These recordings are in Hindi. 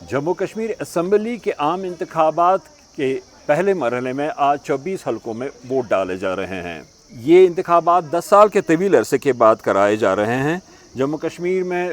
जम्मू कश्मीर असम्बली के आम इंतखाबात के पहले मरहले में आज 24 हलकों में वोट डाले जा रहे हैं। ये इंतखाबात 10 साल के तवील अरसे के बाद कराए जा रहे हैं। जम्मू कश्मीर में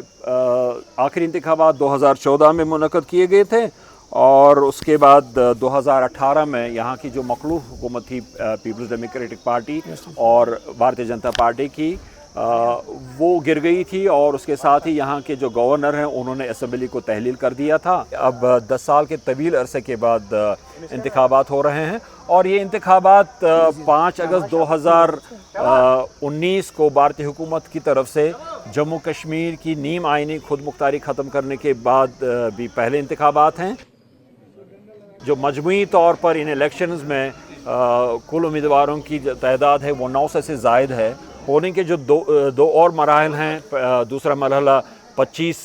आखिरी इंतखाबात 2014 में मुनक़द किए गए थे और उसके बाद 2018 में यहाँ की जो मखलूफ हुकूमत थी पीपल्स डेमोक्रेटिक पार्टी और भारतीय जनता पार्टी की, वो गिर गई थी और उसके साथ ही यहाँ के जो गवर्नर हैं उन्होंने असम्बली को तहलील कर दिया था। अब 10 साल के तवील अरसे के बाद इंतखाबात हो रहे हैं और ये इंतखाबात 5 अगस्त 2019 को भारतीय हुकूमत की तरफ से जम्मू कश्मीर की नीम आइनी खुद मुख्तारी ख़त्म करने के बाद भी पहले इंतखाबात हैं। जो मजमूई तौर पर इन इलेक्शंस में कुल उम्मीदवारों की तादाद है वो 900 से ज़ायद है। पोलिंग के जो दो और मराहल हैं, दूसरा मरहला 25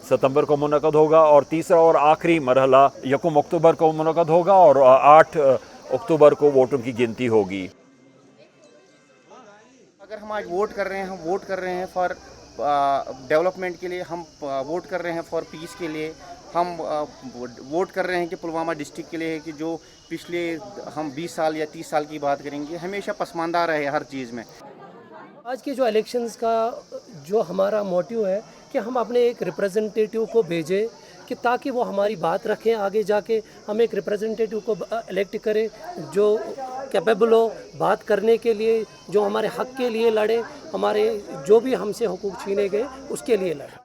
सितंबर को मुनक़द होगा और तीसरा और आखिरी मरहला 1 अक्टूबर को मुनक़द होगा और 8 अक्टूबर को वोटों की गिनती होगी। अगर हम आज वोट कर रहे हैं, हम वोट कर रहे हैं फॉर डेवलपमेंट के लिए, हम वोट कर रहे हैं फॉर पीस के लिए, हम वोट कर रहे हैं कि पुलवामा डिस्ट्रिक्ट के लिए है कि जो पिछले हम 20 साल या 30 साल की बात करेंगे हमेशा पसमानदा रहे हर चीज़ में। आज के जो इलेक्शंस का जो हमारा मोटिव है कि हम अपने एक रिप्रेजेंटेटिव को भेजें कि ताकि वो हमारी बात रखें, आगे जाके हम एक रिप्रेजेंटेटिव को इलेक्ट करें जो कैपेबल हो बात करने के लिए, जो हमारे हक़ के लिए लड़े, हमारे जो भी हमसे हुकूक छीने गए उसके लिए लड़े।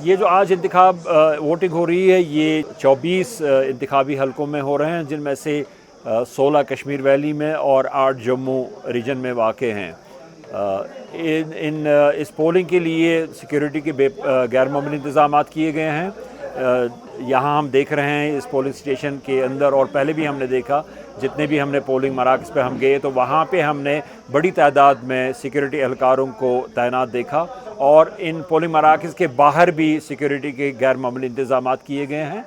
ये जो आज इंतखाब वोटिंग हो रही है ये 24 इंतखाबी हलकों में हो रहे हैं, जिनमें से 16 कश्मीर वैली में और 8 जम्मू रीजन में वाक़ हैं। इस पोलिंग के लिए सिक्योरिटी के गैर मामूली इंतज़ामात किए गए हैं। यहाँ हम देख रहे हैं इस पोलिंग स्टेशन के अंदर, और पहले भी हमने देखा, जितने भी हमने पोलिंग मराकज़ पे हम गए तो वहाँ पे हमने बड़ी तादाद में सिक्योरिटी एहलकारों को तैनात देखा और इन पोलिंग मराकज़ के बाहर भी सिक्योरिटी के गैर मामूली इंतज़ामात किए गए हैं।